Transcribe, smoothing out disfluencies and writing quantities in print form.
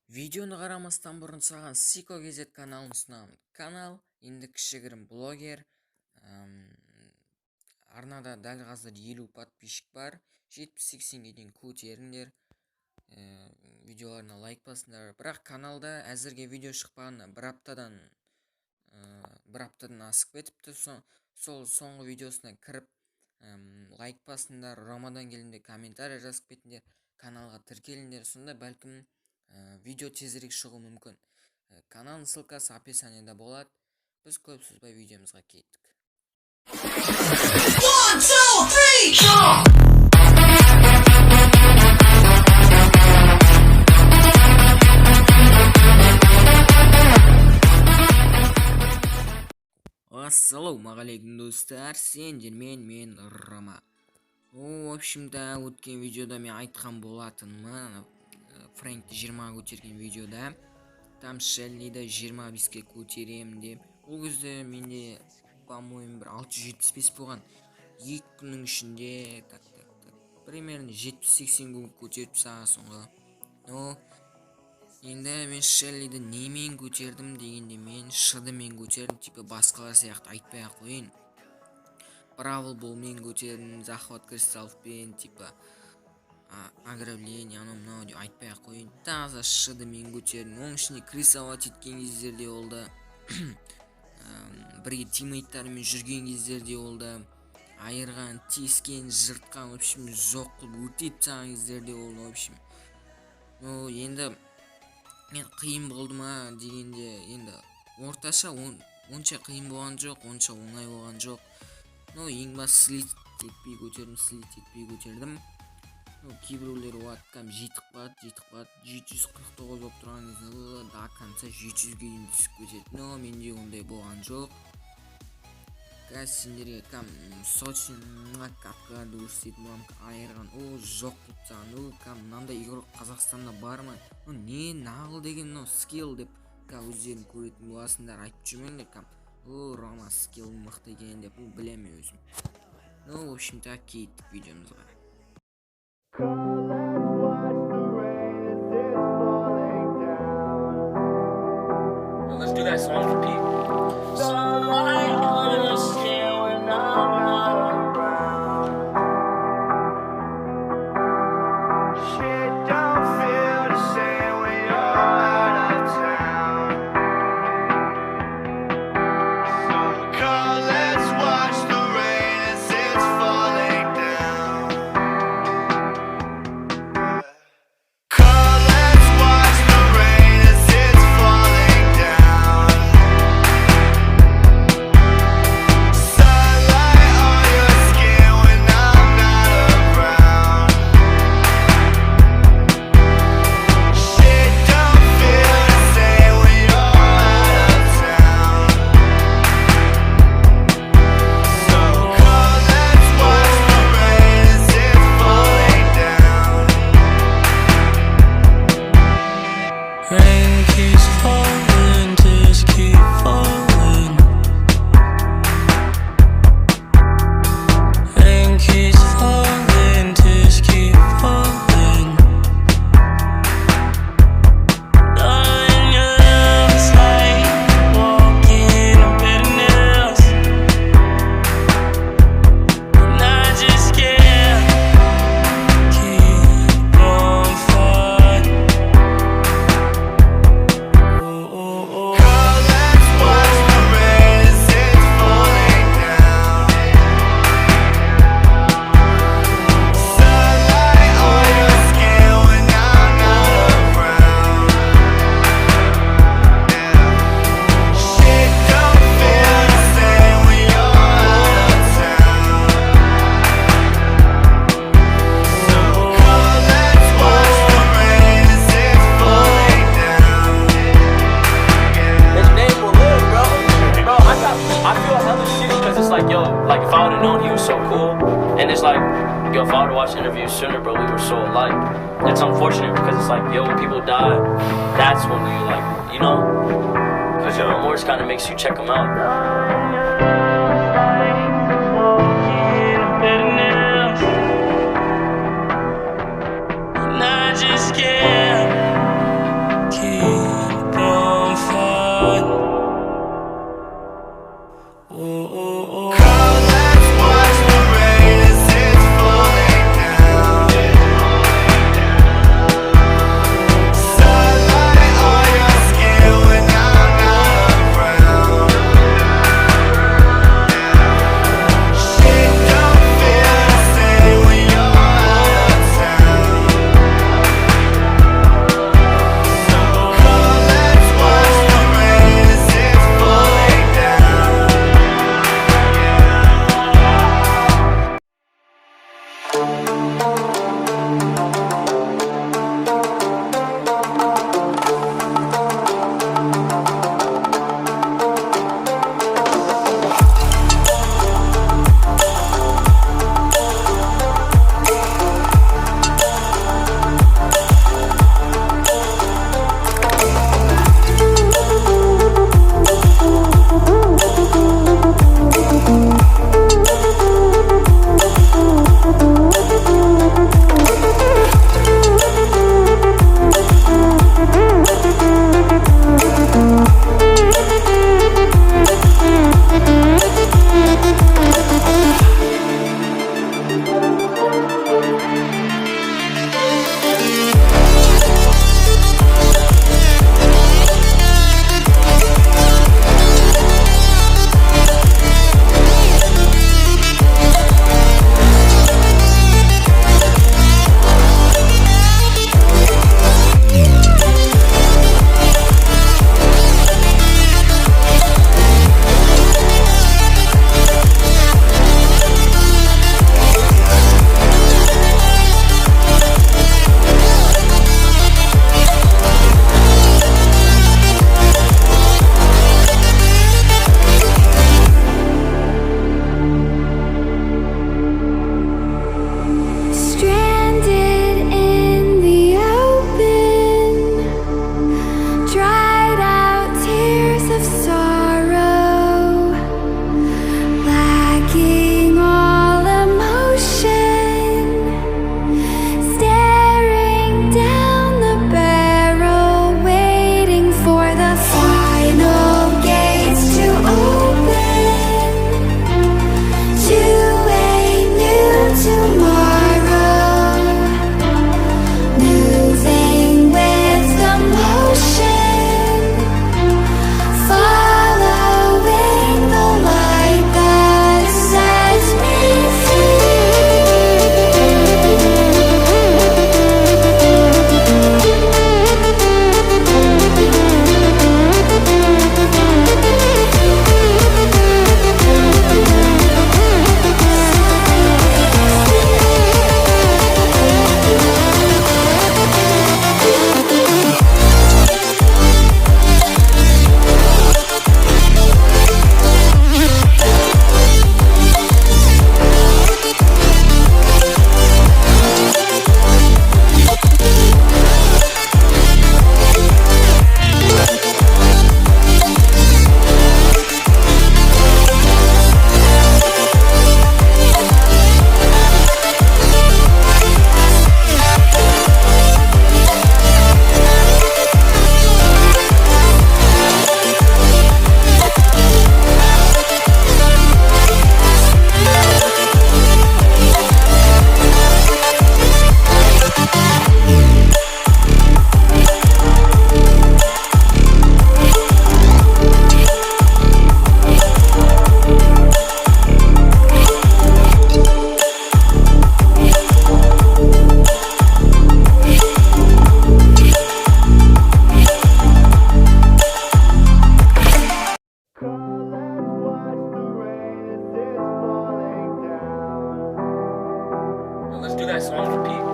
Видеоны қарамастан бұрын саған Siko KZ каналын ұсынамын. Канал енді кішігірім блогер. Арнада дәл қазір 50 подписчик бар. 70-80-ге дейін көтеріңдер. Видеоларына лайк басыңдар. Бірақ каналда әзірге видео шықпағанына бір аптадан асып кетіпті. Сол соңғы видеосына кіріп лайк басыңдар. Рамадан келгенде комментарий жазып кетіңдер. Каналға тіркеліңдер. Сонда бәлкім видео тезірек шығуы мүмкін. Каналдың ссылкасы описаниеда болады. Біз көп сөзбай видеомызға кеттік. Ассалаумағалейкум достар, сендермен мен Рама. В общем-то, өткен видеода мен айтқан болатынмын. Фрэнкті 20-ға көтерген видеода там Шеллиді 25-ке көтерем деп. Ол кезде менде, по-моему, бір 675 болған. 2 күннің ішінде примерно 70-80 күн көтеріп саға соңғы. Енді мен Шеллиді немен көтердім дегенде мен шыдымен көтердім. Типа басқалар сияқты айтпай ақ қойын. Бравл болмен көтердім, захват кристаллпен, типа ограбление, анау деп айтпай ақ қойын. Таза шыдымен көтердім. Оның ішінде крисовать еткен кездерде болды. Бірге тиммейттарымен жүрген кездерде болды. Айырған, тескен, жыртқан, в общем, жоқ қылып өртеп тастаған кездерде болды, в общем. Енді мен қиын болды ма дегенде, енді орташа онша қиын болған жоқ, онша оңай болған жоқ. Ең бас слит етпей көтердім. Кейбіреулер кәм жетіп қалады. 749 болып тұрған кезде до конца 700-ге дейін түсіп кетеді. Менде ондай болған жоқ. Қазір сендерге кәм Сочинға капкаларды көрсетіп айырған. Жоқ құтсаған. Кәм мынандай игрок Қазақстанда бар ма? Не нағыл деген скилл деп өздерін көретін боласыңдар. Айтып жүрмеңдер кәм. Рама скилл мықты екен деп білемін өзім. В общем-то, кеттік видеомызға. Let's do that song for people. Somebody understand when I'm not around. Shit don't feel the same when you're out of town. So come, let's watch the rain as it's falling down. Come, let's watch the rain as it's falling down. Sunlight on your skin when I'm not around. Shit don't feel the same when you're out of town. So come, let's watch the rain as it's falling down. Rain keeps falling, tears keep falling. Rain keeps falling, tears keep falling. Darling, your love is like walking on bitterness, and I just can't keep on fighting. Come, let's watch the rain as it's falling down. Sunlight on your skin when I'm not around. Shit don't feel the same when you're out of town. So come, let's watch the rain as it's falling down. His name will live, bro. I feel hella shitty because it's like, yo, like if I would've known he was so cool, and it's like, yo, if I would've watched interviews sooner, bro, we were so alike. It's unfortunate because it's like, yo, when people die, that's when we like, you know, because your remorse kind of makes you check them out. And I just can't keep let's do that song for Pete.